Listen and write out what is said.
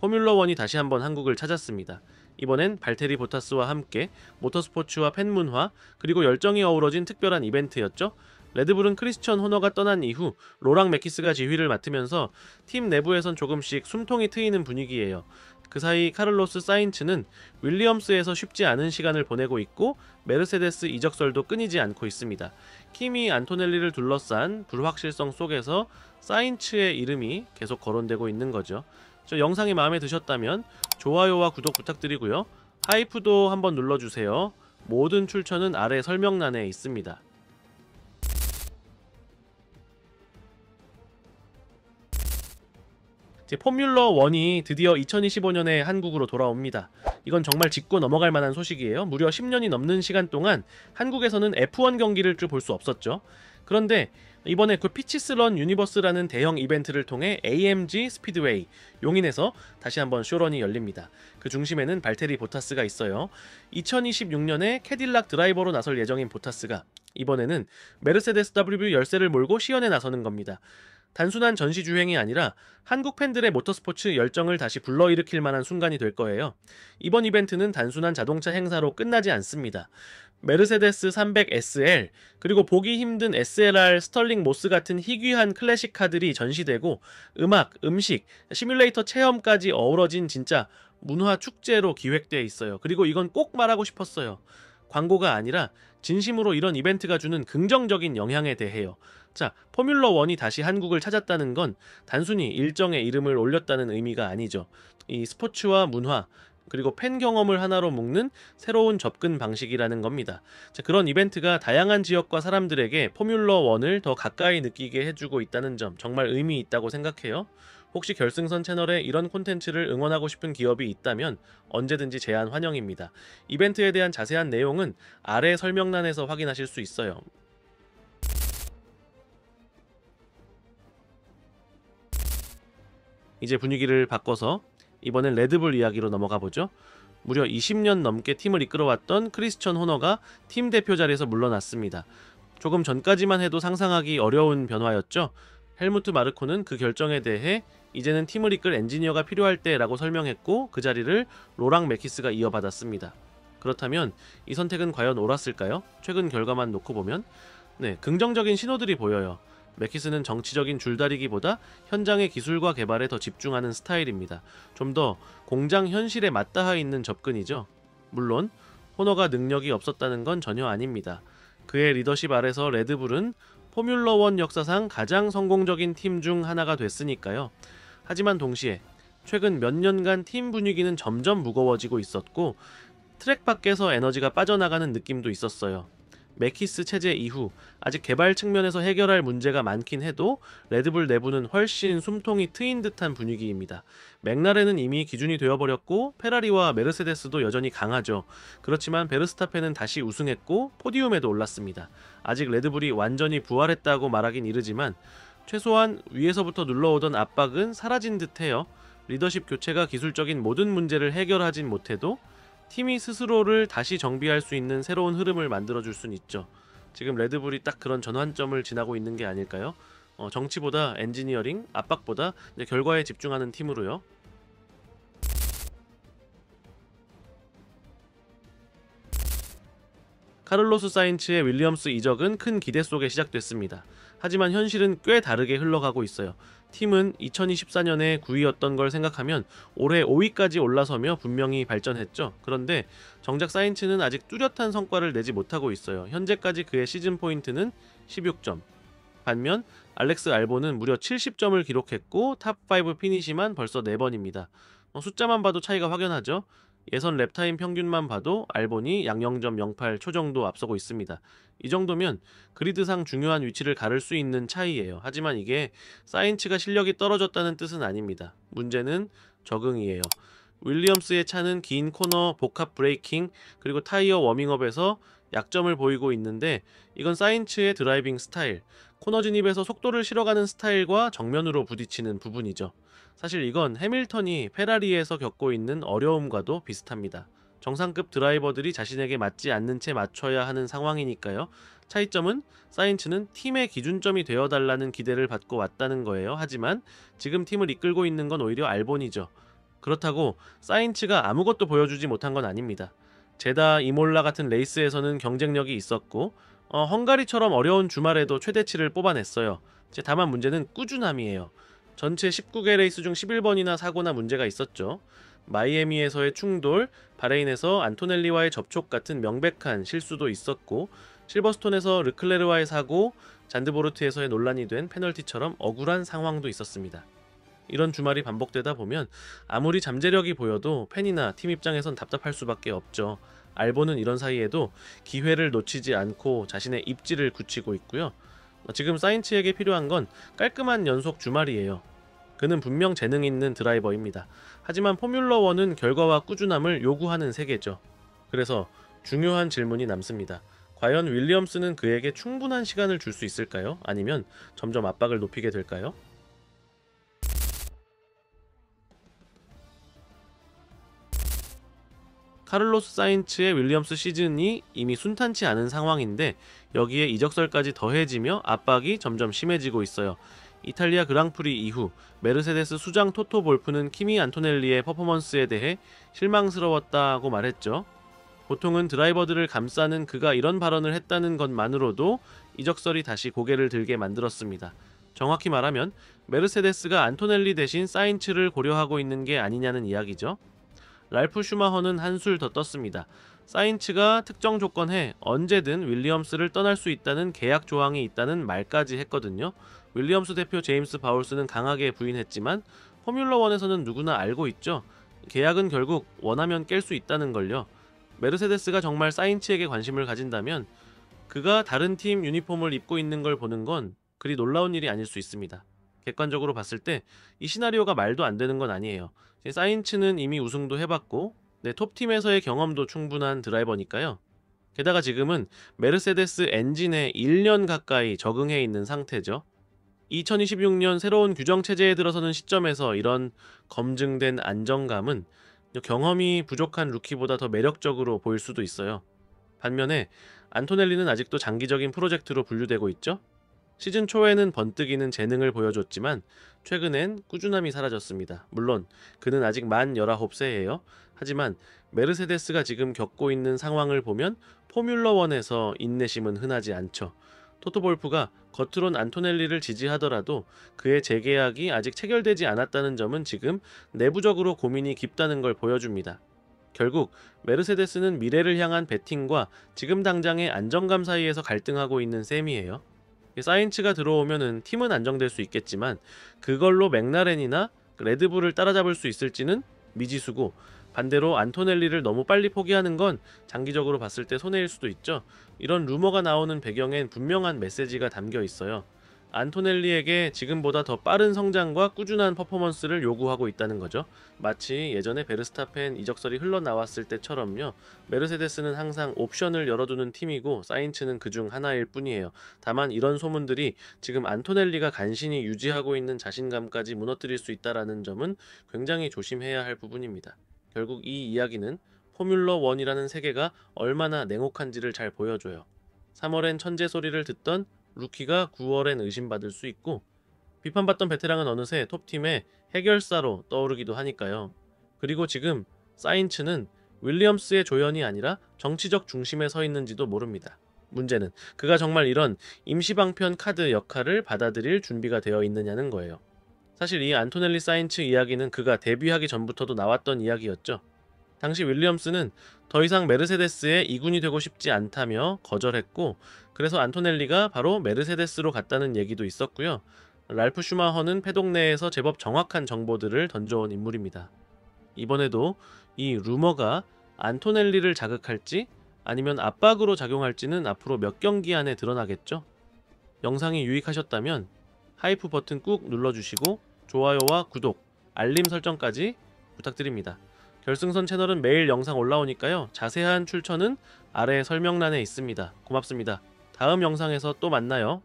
포뮬러1이 다시 한번 한국을 찾았습니다. 이번엔 발테리 보타스와 함께 모터스포츠와 팬문화 그리고 열정이 어우러진 특별한 이벤트였죠. 레드불은 크리스천 호너가 떠난 이후 로랑 메키스가 지휘를 맡으면서 팀 내부에선 조금씩 숨통이 트이는 분위기예요. 그 사이 카를로스 사인츠는 윌리엄스에서 쉽지 않은 시간을 보내고 있고 메르세데스 이적설도 끊이지 않고 있습니다. 키미 안토넬리를 둘러싼 불확실성 속에서 사인츠의 이름이 계속 거론되고 있는 거죠. 저 영상이 마음에 드셨다면 좋아요와 구독 부탁드리고요. 하이프도 한번 눌러주세요. 모든 출처는 아래 설명란에 있습니다. 포뮬러1이 드디어 2025년에 한국으로 돌아옵니다. 이건 정말 짚고 넘어갈 만한 소식이에요. 무려 10년이 넘는 시간 동안 한국에서는 F1 경기를 볼 수 없었죠. 그런데 이번에 그 피치스런 유니버스라는 대형 이벤트를 통해 AMG 스피드웨이 용인에서 다시 한번 쇼런이 열립니다. 그 중심에는 발테리 보타스가 있어요. 2026년에 캐딜락 드라이버로 나설 예정인 보타스가 이번에는 메르세데스 WB 열세를 몰고 시연에 나서는 겁니다. 단순한 전시 주행이 아니라 한국 팬들의 모터스포츠 열정을 다시 불러일으킬 만한 순간이 될 거예요. 이번 이벤트는 단순한 자동차 행사로 끝나지 않습니다. 메르세데스 300SL 그리고 보기 힘든 SLR 스털링 모스 같은 희귀한 클래식 카들이 전시되고 음악, 음식, 시뮬레이터 체험까지 어우러진 진짜 문화 축제로 기획되어 있어요. 그리고 이건 꼭 말하고 싶었어요. 광고가 아니라 진심으로 이런 이벤트가 주는 긍정적인 영향에 대해요. 자, 포뮬러1이 다시 한국을 찾았다는 건 단순히 일정에 이름을 올렸다는 의미가 아니죠. 이 스포츠와 문화 그리고 팬 경험을 하나로 묶는 새로운 접근 방식이라는 겁니다. 자, 그런 이벤트가 다양한 지역과 사람들에게 포뮬러1을 더 가까이 느끼게 해주고 있다는 점 정말 의미 있다고 생각해요. 혹시 결승선 채널에 이런 콘텐츠를 응원하고 싶은 기업이 있다면 언제든지 제안 환영입니다. 이벤트에 대한 자세한 내용은 아래 설명란에서 확인하실 수 있어요. 이제 분위기를 바꿔서 이번엔 레드불 이야기로 넘어가 보죠. 무려 20년 넘게 팀을 이끌어왔던 크리스천 호너가 팀 대표 자리에서 물러났습니다. 조금 전까지만 해도 상상하기 어려운 변화였죠. 헬무트 마르코는 그 결정에 대해 이제는 팀을 이끌 엔지니어가 필요할 때라고 설명했고 그 자리를 로랑 메키스가 이어받았습니다. 그렇다면 이 선택은 과연 옳았을까요? 최근 결과만 놓고 보면 긍정적인 신호들이 보여요. 메키스는 정치적인 줄다리기보다 현장의 기술과 개발에 더 집중하는 스타일입니다. 좀 더 공장 현실에 맞닿아 있는 접근이죠. 물론 호너가 능력이 없었다는 건 전혀 아닙니다. 그의 리더십 아래서 레드불은 포뮬러1 역사상 가장 성공적인 팀 중 하나가 됐으니까요. 하지만 동시에 최근 몇 년간 팀 분위기는 점점 무거워지고 있었고 트랙 밖에서 에너지가 빠져나가는 느낌도 있었어요. 메키스 체제 이후 아직 개발 측면에서 해결할 문제가 많긴 해도 레드불 내부는 훨씬 숨통이 트인 듯한 분위기입니다. 맥라렌은 이미 기준이 되어버렸고 페라리와 메르세데스도 여전히 강하죠. 그렇지만 베르스타펜은 다시 우승했고 포디움에도 올랐습니다. 아직 레드불이 완전히 부활했다고 말하긴 이르지만 최소한 위에서부터 눌러오던 압박은 사라진 듯해요. 리더십 교체가 기술적인 모든 문제를 해결하진 못해도 팀이 스스로를 다시 정비할 수 있는 새로운 흐름을 만들어줄 순 있죠. 지금 레드불이 딱 그런 전환점을 지나고 있는 게 아닐까요? 정치보다 엔지니어링, 압박보다 결과에 집중하는 팀으로요. 카를로스 사인츠의 윌리엄스 이적은 큰 기대 속에 시작됐습니다. 하지만 현실은 꽤 다르게 흘러가고 있어요. 팀은 2024년에 9위였던 걸 생각하면 올해 5위까지 올라서며 분명히 발전했죠. 그런데 정작 사인츠는 아직 뚜렷한 성과를 내지 못하고 있어요. 현재까지 그의 시즌 포인트는 16점. 반면 알렉스 알본은 무려 70점을 기록했고 탑5 피니시만 벌써 4번입니다. 숫자만 봐도 차이가 확연하죠. 예선 랩타임 평균만 봐도 알본이 약 0.08 초 정도 앞서고 있습니다. 이 정도면 그리드상 중요한 위치를 가를 수 있는 차이예요. 하지만 이게 사인츠가 실력이 떨어졌다는 뜻은 아닙니다. 문제는 적응이에요. 윌리엄스의 차는 긴 코너, 복합 브레이킹, 그리고 타이어 워밍업에서 약점을 보이고 있는데 이건 사인츠의 드라이빙 스타일, 코너 진입에서 속도를 실어가는 스타일과 정면으로 부딪히는 부분이죠. 사실 이건 해밀턴이 페라리에서 겪고 있는 어려움과도 비슷합니다. 정상급 드라이버들이 자신에게 맞지 않는 채 맞춰야 하는 상황이니까요. 차이점은 사인츠는 팀의 기준점이 되어달라는 기대를 받고 왔다는 거예요. 하지만 지금 팀을 이끌고 있는 건 오히려 알본이죠. 그렇다고 사인츠가 아무것도 보여주지 못한 건 아닙니다. 제다 이몰라 같은 레이스에서는 경쟁력이 있었고 헝가리처럼 어려운 주말에도 최대치를 뽑아냈어요. 다만 문제는 꾸준함이에요. 전체 19개 레이스 중 11번이나 사고나 문제가 있었죠. 마이애미에서의 충돌, 바레인에서 안토넬리와의 접촉 같은 명백한 실수도 있었고, 실버스톤에서 르클레르와의 사고, 잔드보르트에서의 논란이 된 페널티처럼 억울한 상황도 있었습니다. 이런 주말이 반복되다 보면 아무리 잠재력이 보여도 팬이나 팀 입장에선 답답할 수밖에 없죠. 알보는 이런 사이에도 기회를 놓치지 않고 자신의 입지를 굳히고 있고요. 지금 사인츠에게 필요한 건 깔끔한 연속 주말이에요. 그는 분명 재능 있는 드라이버입니다. 하지만 포뮬러1은 결과와 꾸준함을 요구하는 세계죠. 그래서 중요한 질문이 남습니다. 과연 윌리엄스는 그에게 충분한 시간을 줄 수 있을까요? 아니면 점점 압박을 높이게 될까요? 카를로스 사인츠의 윌리엄스 시즌이 이미 순탄치 않은 상황인데 여기에 이적설까지 더해지며 압박이 점점 심해지고 있어요. 이탈리아 그랑프리 이후 메르세데스 수장 토토 볼프는 키미 안토넬리의 퍼포먼스에 대해 실망스러웠다고 말했죠. 보통은 드라이버들을 감싸는 그가 이런 발언을 했다는 것만으로도 이적설이 다시 고개를 들게 만들었습니다. 정확히 말하면 메르세데스가 안토넬리 대신 사인츠를 고려하고 있는 게 아니냐는 이야기죠. 랄프 슈마허는 한술 더 떴습니다. 사인츠가 특정 조건에 언제든 윌리엄스를 떠날 수 있다는 계약 조항이 있다는 말까지 했거든요. 윌리엄스 대표 제임스 바울스는 강하게 부인했지만 포뮬러1에서는 누구나 알고 있죠. 계약은 결국 원하면 깰 수 있다는 걸요. 메르세데스가 정말 사인츠에게 관심을 가진다면 그가 다른 팀 유니폼을 입고 있는 걸 보는 건 그리 놀라운 일이 아닐 수 있습니다. 객관적으로 봤을 때 이 시나리오가 말도 안 되는 건 아니에요. 사인츠는 이미 우승도 해봤고 톱팀에서의 경험도 충분한 드라이버니까요. 게다가 지금은 메르세데스 엔진에 1년 가까이 적응해 있는 상태죠. 2026년 새로운 규정 체제에 들어서는 시점에서 이런 검증된 안정감은 경험이 부족한 루키보다 더 매력적으로 보일 수도 있어요. 반면에 안토넬리는 아직도 장기적인 프로젝트로 분류되고 있죠. 시즌 초에는 번뜩이는 재능을 보여줬지만 최근엔 꾸준함이 사라졌습니다. 물론 그는 아직 만 19세예요. 하지만 메르세데스가 지금 겪고 있는 상황을 보면 포뮬러1에서 인내심은 흔하지 않죠. 토토볼프가 겉으론 안토넬리를 지지하더라도 그의 재계약이 아직 체결되지 않았다는 점은 지금 내부적으로 고민이 깊다는 걸 보여줍니다. 결국 메르세데스는 미래를 향한 베팅과 지금 당장의 안정감 사이에서 갈등하고 있는 셈이에요. 사인츠가 들어오면은 팀은 안정될 수 있겠지만 그걸로 맥라렌이나 레드불을 따라잡을 수 있을지는 미지수고, 반대로 안토넬리를 너무 빨리 포기하는 건 장기적으로 봤을 때 손해일 수도 있죠. 이런 루머가 나오는 배경엔 분명한 메시지가 담겨 있어요. 안토넬리에게 지금보다 더 빠른 성장과 꾸준한 퍼포먼스를 요구하고 있다는 거죠. 마치 예전에 베르스타펜 이적설이 흘러나왔을 때처럼요. 메르세데스는 항상 옵션을 열어두는 팀이고 사인츠는 그중 하나일 뿐이에요. 다만 이런 소문들이 지금 안토넬리가 간신히 유지하고 있는 자신감까지 무너뜨릴 수 있다는 점은 굉장히 조심해야 할 부분입니다. 결국 이 이야기는 포뮬러1이라는 세계가 얼마나 냉혹한지를 잘 보여줘요. 3월엔 천재 소리를 듣던 루키가 9월엔 의심받을 수 있고, 비판받던 베테랑은 어느새 톱팀의 해결사로 떠오르기도 하니까요. 그리고 지금 사인츠는 윌리엄스의 조연이 아니라 정치적 중심에 서 있는지도 모릅니다. 문제는 그가 정말 이런 임시방편 카드 역할을 받아들일 준비가 되어 있느냐는 거예요. 사실 이 안토넬리 사인츠 이야기는 그가 데뷔하기 전부터도 나왔던 이야기였죠. 당시 윌리엄스는 더 이상 메르세데스의 이군이 되고 싶지 않다며 거절했고, 그래서 안토넬리가 바로 메르세데스로 갔다는 얘기도 있었고요. 랄프 슈마허는 패독 내에서 제법 정확한 정보들을 던져온 인물입니다. 이번에도 이 루머가 안토넬리를 자극할지 아니면 압박으로 작용할지는 앞으로 몇 경기 안에 드러나겠죠. 영상이 유익하셨다면 하이프 버튼 꾹 눌러주시고 좋아요와 구독, 알림 설정까지 부탁드립니다. 결승선 채널은 매일 영상 올라오니까요. 자세한 출처는 아래 설명란에 있습니다. 고맙습니다. 다음 영상에서 또 만나요.